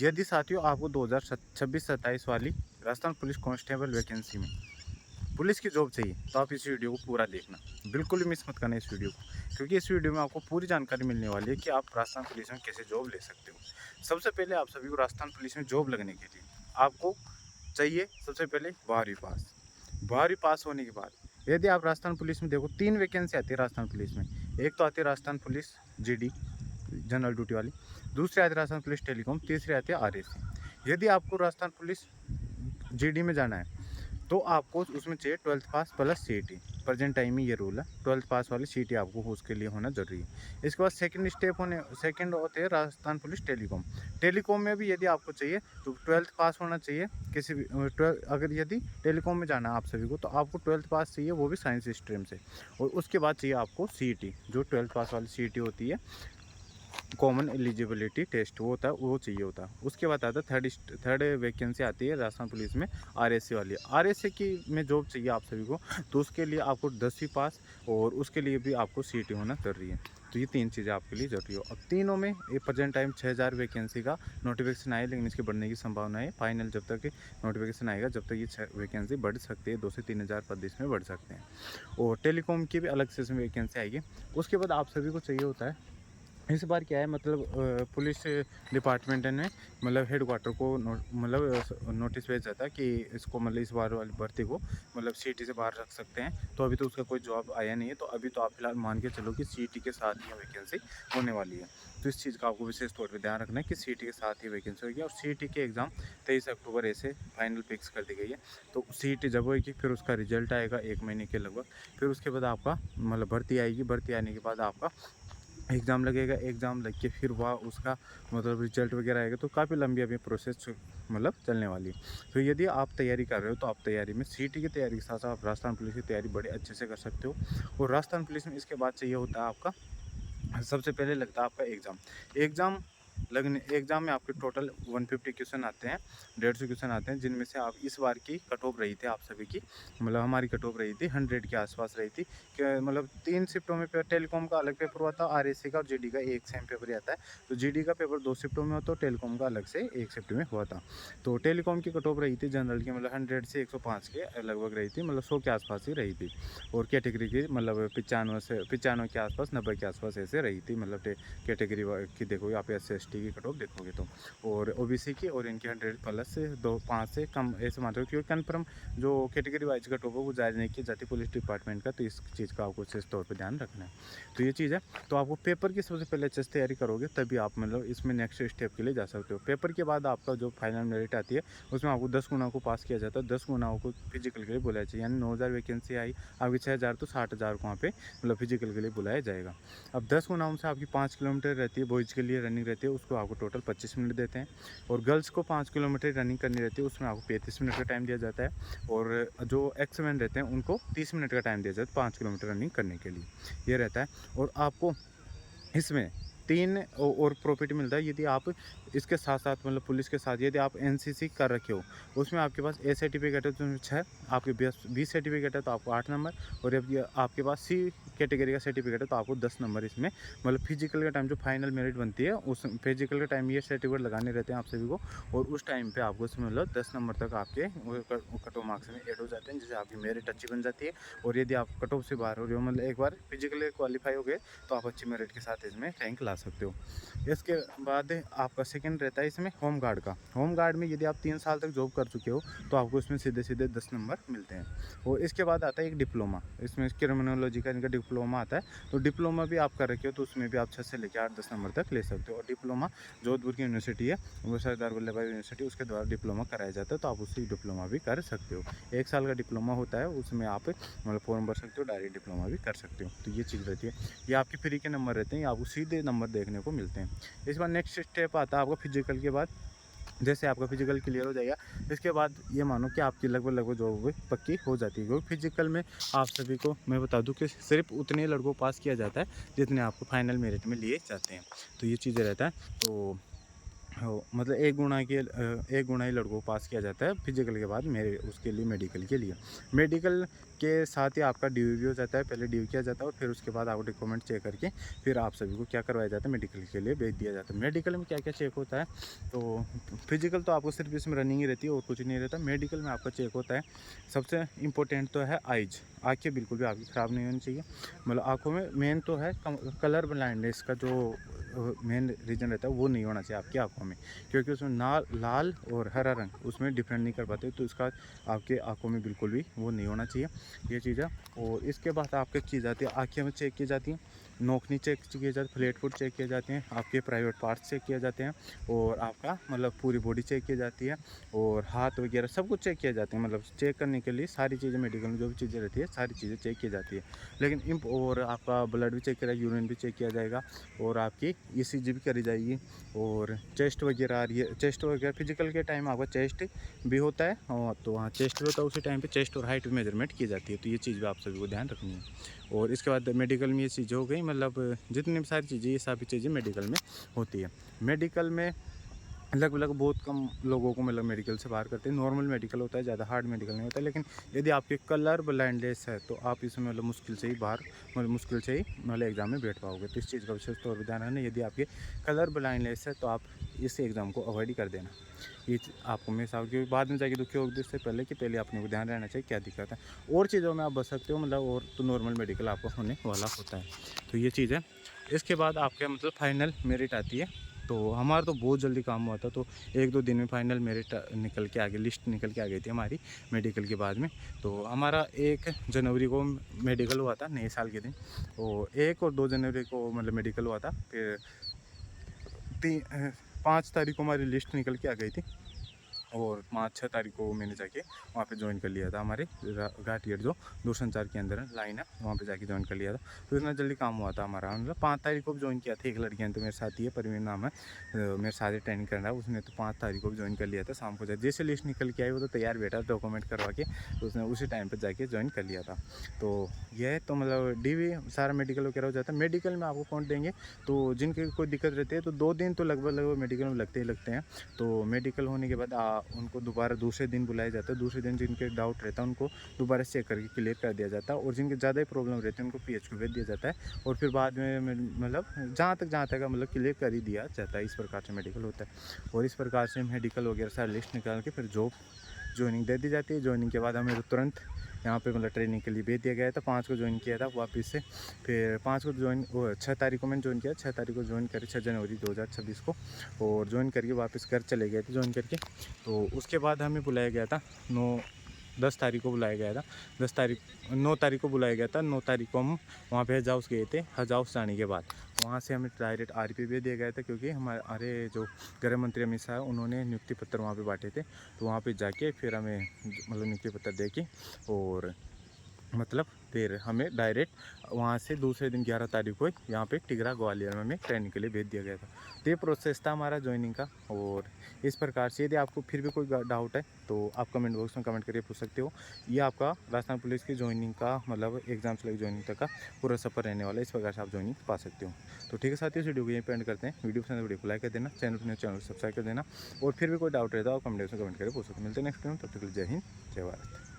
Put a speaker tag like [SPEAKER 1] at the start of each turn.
[SPEAKER 1] यदि साथियों आपको 2026-27 वाली राजस्थान पुलिस कांस्टेबल वैकेंसी में पुलिस की जॉब चाहिए तो आप इस वीडियो को पूरा देखना, बिल्कुल भी मिस मत करना इस वीडियो को, क्योंकि इस वीडियो में आपको पूरी जानकारी मिलने वाली है कि आप राजस्थान पुलिस में कैसे जॉब ले सकते हो। सबसे पहले आप सभी को राजस्थान पुलिस में जॉब लगने के लिए आपको चाहिए सबसे पहले 12वीं पास। 12वीं पास होने के बाद यदि आप राजस्थान पुलिस में देखो 3 वैकेंसी आती है राजस्थान पुलिस में। एक तो आती है Rajasthan police GD general duty वाली, दूसरी आती है राजस्थान पुलिस टेलीकॉम, तीसरी आती है आरएसी। यदि आपको राजस्थान पुलिस जीडी में जाना है तो आपको उसमें चाहिए 12th पास प्लस सीईटी। प्रेजेंट टाइम में ये रूल है, 12th पास वाली सीईटी आपको उसके लिए होना जरूरी है। इसके बाद सेकंड होते हैं राजस्थान पुलिस टेलीकॉम। टेलीकॉम में भी यदि आपको चाहिए तो 12th पास होना चाहिए किसी भी 12 अगर यदि टेलीकॉम में जाना है आप सभी को तो आपको 12th पास चाहिए, वो भी साइंस स्ट्रीम से। और उसके बाद चाहिए आपको सीईटी, जो 12th पास वाली सीईटी होती है, कॉमन एलिजिबिलिटी टेस्ट वो होता है, वो चाहिए होता है। उसके बाद आता है थर्ड वैकेंसी आती है राजस्थान पुलिस में आरएसए वाली। आरएसए की में जॉब चाहिए आप सभी को, तो उसके लिए आपको 10वीं पास और उसके लिए भी आपको सीईटी होना जरूरी है। तो ये 3 चीज़ें आपके लिए जरूरी हो। अब तीनों में ये प्रेजेंट टाइम 6000 वैकेंसी का नोटिफिकेशन आया, लेकिन इसके बढ़ने की संभावना है फाइनल जब तक नोटिफिकेशन आएगा, जब तक ये वैकेंसी बढ़ सकती है, 2 से 3000 पद इसमें बढ़ सकते हैं। और टेलीकॉम की भी अलग से इसमें वैकेंसी आएगी। उसके बाद आप सभी को चाहिए होता है, इस बार क्या है मतलब पुलिस डिपार्टमेंट ने मतलब हेडक्वार्टर को मतलब नोटिस भेजा था कि इसको मतलब इस बार वाली भर्ती को मतलब सीईटी से बाहर रख सकते हैं। तो अभी तो उसका कोई जवाब आया नहीं है, तो अभी तो आप फिलहाल मान के चलो कि सीईटी के साथ ही वैकेंसी होने वाली है। तो इस चीज़ का आपको विशेष तौर पर ध्यान रखना है कि सीईटी के साथ ही वैकेंसी होगी। और सीईटी के एग्ज़ाम 23 अक्टूबर ऐसे फाइनल फिक्स कर दी गई है। तो सीईटी जब होगी फिर उसका रिजल्ट आएगा 1 महीने के लगभग, फिर उसके बाद आपका मतलब भर्ती आएगी, भर्ती आने के बाद आपका एग्ज़ाम लगेगा, एग्ज़ाम लग के फिर वह उसका मतलब रिजल्ट वगैरह आएगा। तो काफ़ी लंबी अभी प्रोसेस मतलब चलने वाली है। तो यदि आप तैयारी कर रहे हो तो आप तैयारी में सीईटी की तैयारी के साथ साथ आप राजस्थान पुलिस की तैयारी बड़े अच्छे से कर सकते हो। और राजस्थान पुलिस में इसके बाद चाहिए होता है आपका, सबसे पहले लगता है आपका एग्ज़ाम। एग्ज़ाम में आपके टोटल 150 क्वेश्चन आते हैं, 150 क्वेश्चन आते हैं, जिनमें से आप इस बार की कट ऑफ रही थी आप सभी की, मतलब हमारी कट ऑफ रही थी 100 के आसपास रही थी। मतलब 3 शिफ्टों में टेलीकॉम का अलग पेपर हुआ था, आरएससी का और जीडी का एक सेम पेपर ही आता है। तो जीडी का पेपर 2 शिफ्टों में होता है, टेलीकॉम का अलग से 1 शिफ्ट में हुआ था। तो टेलीकॉम की कट ऑफ रही थी जनरल की मतलब 100 से 105 के लगभग रही थी, मतलब 100 के आसपास ही रही थी। और कैटेगरी की मतलब 95 के आसपास, 90 के आसपास ऐसे रही थी। मतलब कैटेगरी की देखोगे आप, SC/ST की कट ऑफ देखोगे तो, और ओबीसी की और इनकी 100 प्लस से 5 से कम ऐसे मान रहे हो, क्योंकि कन्फर्म जो कैटेगरी वाइज कट ऑफ है वो जारी नहीं की जाती पुलिस डिपार्टमेंट का। तो इस चीज़ का आपको विशेष तौर पर ध्यान रखना है। तो ये चीज़ है। तो आपको पेपर की सबसे पहले अच्छे से तैयारी करोगे तभी आप मतलब इसमें नेक्स्ट स्टेप के लिए जा सकते हो। पेपर के बाद आपका जो फाइनल मेरिट आती है उसमें आपको 10 गुना को पास किया जाता है, 10 गुना को फिजिकल के लिए बुलाया चाहिए। यानी 9000 वैकेंसी आई, आपकी 6000 तो 60,000 को वहाँ पे मतलब फिजिकल के लिए बुलाया जाएगा। अब 10 गुनाओं से आपकी 5 किलोमीटर रहती है, बॉयज़ के लिए रनिंग रहती है, उसको आपको टोटल 25 मिनट देते हैं। और गर्ल्स को 5 किलोमीटर रनिंग करनी रहती है, उसमें आपको 35 मिनट का टाइम दिया जाता है। और जो एक्समैन रहते हैं उनको 30 मिनट का टाइम दिया जाता है 5 किलोमीटर रनिंग करने के लिए, ये रहता है। और आपको इसमें 3 और प्रॉफिट मिलता है यदि आप इसके साथ-साथ मतलब पुलिस के साथ यदि आप एनसीसी कर रखे हो, उसमें आपके पास ए सर्टिफिकेट है तो उसमें 6, आपके पास बी सर्टिफिकेट है तो आपको 8 नंबर, और जब ये आपके पास सी कैटेगरी का सर्टिफिकेट है तो आपको 10 नंबर इसमें मतलब फिजिकल का टाइम जो फाइनल मेरिट बनती है उस फिजिकल का टाइम ये सर्टिफिकेट लगाने रहते हैं आप सभी को। और उस टाइम पे आपको इसमें मतलब 10 नंबर तक आपके कट ऑफ मार्क्स में ऐड हो जाते हैं, जिससे आपकी मेरिट अच्छी बन जाती है। और यदि आप कट ऑफ से बाहर हो रहे हो मतलब एक बार फिजिकली क्वालिफाई हो गए तो आप अच्छी मेरिट के साथ इसमें रैंक ला सकते हो। इसके बाद आपका सेकंड रहता है इसमें होम गार्ड का। होम गार्ड में यदि आप 3 साल तक जॉब कर चुके हो तो आपको इसमें सीधे-सीधे 10 नंबर मिलते हैं। और इसके बाद आता है एक डिप्लोमा, इसमें क्रिमिनोलॉजी का इनका डिप्लोमा आता है। तो डिप्लोमा भी आप कर रखे हो तो उसमें भी आप 6 से लेकर 8-10 नंबर तक ले सकते हो। और डिप्लोमा जोधपुर की यूनिवर्सिटी है, वो सरदार वल्लभ भाई यूनिवर्सिटी, उसके द्वारा डिप्लोमा कराया जाता है, तो आप उससे डिप्लोमा भी कर सकते हो। 1 साल का डिप्लोमा होता है, उसमें आप मतलब फॉर्म भर सकते हो, डायरेक्ट डिप्लोमा भी कर सकते हो। तो ये चीज़ रहती है। ये आपके फ्री के नंबर रहते हैं, आपको सीधे नंबर देखने को मिलते हैं। इस बार नेक्स्ट स्टेप आता है आपका फिजिकल के बाद। जैसे आपका फिजिकल क्लियर हो जाएगा, इसके बाद ये मानो कि आपकी लगभग जॉब पक्की हो जाती है, क्योंकि फिजिकल में आप सभी को मैं बता दूं कि सिर्फ उतने लड़कों को पास किया जाता है जितने आपको फाइनल मेरिट में लिए जाते हैं। तो ये चीज़ें रहता है। तो हो मतलब 1 गुना ही लड़कों को पास किया जाता है फिजिकल के बाद मेरे उसके लिए मेडिकल के लिए। मेडिकल के साथ ही आपका ड्यू भी हो जाता है, पहले ड्यू किया जाता है और फिर उसके बाद आपको डॉक्यूमेंट चेक करके फिर आप सभी को क्या करवाया जाता है, मेडिकल के लिए भेज दिया जाता है। मेडिकल में क्या क्या चेक होता है, तो फिजिकल तो आपको सिर्फ इसमें रनिंग ही रहती है और कुछ नहीं रहता। मेडिकल में आपका चेक होता है, सबसे इंपॉर्टेंट तो है आइज, आँखें बिल्कुल भी आपकी ख़राब नहीं होनी चाहिए। मतलब आँखों में मेन तो है कलर ब्लाइंडनेस का जो मेन रीज़न रहता है वो नहीं होना चाहिए आपकी आँखों में, क्योंकि उसमें लाल और हरा रंग उसमें डिफरेंट नहीं कर पाते, तो इसका आपके आँखों में बिल्कुल भी वो नहीं होना चाहिए ये चीज़ है। और इसके बाद आपके की जाती है आँखें में चेक की जाती हैं, नोखनी चेक किए जाते, फ्लैट फुट चेक किए जाते हैं, आपके प्राइवेट पार्ट्स चेक किए जाते हैं और आपका मतलब पूरी बॉडी चेक की जाती है और हाथ वगैरह सब कुछ चेक किया जाते हैं। मतलब चेक करने के लिए सारी चीज़ें मेडिकल में जो भी चीज़ें रहती है सारी चीज़ें चेक की जाती है। लेकिन और आपका ब्लड भी चेक किया जाएगा, यूरिन भी चेक किया जाएगा और आपकी ईसीजी भी करी जाएगी और चेस्ट वगैरह आ रही है, चेस्ट वगैरह फिजिकल के टाइम आपका चेस्ट भी होता है और तो वहाँ चेस्ट भी होता है, उसी टाइम पे चेस्ट और हाइट भी मेजरमेंट की जाती है। तो ये चीज़ भी आप सभी को ध्यान रखनी है। और इसके बाद मेडिकल में ये चीज़ हो गई, मतलब जितनी भी सारी चीज़ें ये सभी चीज़ें मेडिकल में होती है। मेडिकल में लगभग बहुत कम लोगों को मतलब मेडिकल से बाहर करते हैं, नॉर्मल मेडिकल होता है, ज़्यादा हार्ड मेडिकल नहीं होता। लेकिन यदि आपके कलर ब्लाइंडनेस है तो आप इसमें मतलब मुश्किल से ही बाहर मतलब मुश्किल से ही मतलब एग्ज़ाम में बैठ पाओगे। तो इस चीज़ का विशेष तौर पर ध्यान रखना, यदि आपके कलर ब्लाइंडनेस है तो आप इस एग्ज़ाम को अवॉइड ही कर देना। ये आपको मैं साथ क्योंकि बाद में जाके दुखी होगी इससे पहले कि पहले अपने को ध्यान रहना चाहिए क्या दिक्कत है, और चीज़ों में आप बच सकते हो मतलब, और तो नॉर्मल मेडिकल आपको होने वाला होता है। तो ये चीज़ है। इसके बाद आपके मतलब फाइनल मेरिट आती है, तो हमारा तो बहुत जल्दी काम हुआ था, तो 1-2 दिन में फाइनल मेरिट निकल के आ गई, लिस्ट निकल के आ गई थी हमारी मेडिकल के बाद में। तो हमारा 1 जनवरी को मेडिकल हुआ था नए साल के दिन, और 1 और 2 जनवरी को मतलब मेडिकल हुआ था। फिर 5 तारीख को हमारी लिस्ट निकल के आ गई थी और 5-6 तारीख को मैंने जाके वहाँ पे ज्वाइन कर लिया था। हमारे घाटियर जो दूरसंचार के अंदर लाइन है वहाँ पे जाके ज्वाइन कर लिया था। तो इतना जल्दी काम हुआ था हमारा, मतलब 5 तारीख को भी ज्वाइन किया था। एक लड़की ने तो मेरे साथ ही है, परवीन नाम है, मेरे साथ ही ट्रेनिंग कर रहा है, उसने तो 5 तारीख को भी ज्वाइन कर लिया था। शाम को जैसे लिस्ट निकल के आई वो तो तैयार बैठा डॉक्यूमेंट करवा के, तो उसने उसी टाइम पर जाके ज्वाइन कर लिया था। तो यह तो मतलब DV सारा मेडिकल वगैरह हो जाता है। मेडिकल में आपको कौन देंगे, तो जिनकी कोई दिक्कत रहती है तो 2 दिन तो लगभग मेडिकल में लगते ही लगते हैं। तो मेडिकल होने के बाद उनको दोबारा दूसरे दिन बुलाया जाता है। दूसरे दिन जिनके डाउट रहता है उनको दोबारा चेक करके क्लियर कर दिया जाता है, और जिनके ज़्यादा ही प्रॉब्लम रहती है उनको PH को भेज दिया जाता है, और फिर बाद में मतलब जहाँ तक मतलब क्लियर कर ही दिया जाता है। इस प्रकार से मेडिकल होता है, और इस प्रकार से मेडिकल वगैरह सारी लिस्ट निकाल के फिर जॉब ज्वाइनिंग दे दी जाती है। ज्वाइनिंग के बाद हमें तो तुरंत यहाँ पे मतलब ट्रेनिंग के लिए भेज दिया गया था। 5 को ज्वाइन किया था वापस से, फिर 5 को ज्वाइन 6 तारीख को मैंने ज्वाइन किया, 6 तारीख को ज्वाइन करी 6 जनवरी 2026 को, और ज्वाइन करके वापस घर चले गए थे ज्वाइन करके। तो उसके बाद हमें बुलाया गया था 10 तारीख को बुलाया गया था, 9 तारीख को बुलाया गया था। 9 तारीख को हम वहाँ पे हज हाउस गए थे। हज हाउस जाने के बाद वहाँ से हमें डायरेक्ट RP भेज दिया गया था, क्योंकि हमारे जो गृह मंत्री अमित शाह उन्होंने नियुक्ति पत्र वहाँ पे बांटे थे। तो वहाँ पे जाके फिर हमें मतलब नियुक्ति पत्र दे के, और मतलब फिर हमें डायरेक्ट वहाँ से दूसरे दिन 11 तारीख को यहाँ पे टिगरा ग्वालियर में हमें ट्रेनिंग के लिए भेज दिया गया था। तो ये प्रोसेस था हमारा ज्वाइनिंग का। और इस प्रकार से यदि आपको फिर भी कोई डाउट है तो आप कमेंट बॉक्स में कमेंट करके पूछ सकते हो। ये आपका राजस्थान पुलिस की ज्वाइनिंग का मतलब एग्जाम से लेकर ज्वाइनिंग तक का पूरा सफर रहने वाला है। इस प्रकार से आप ज्वाइनिंग पा सकते हो। तो ठीक है साथियों, इस वीडियो को यहीं पे एंड करते हैं। वीडियो पसंद वीडियो को लाइक कर देना, चैनल को सब्सक्राइब कर देना, और फिर भी कोई डाउट रहता है आप कमेंट बॉक्स में कमेंट करके पूछ सकते हो। मिलते हैं नेक्स्ट टाइम, तब तक के लिए जय हिंद, जय भारत।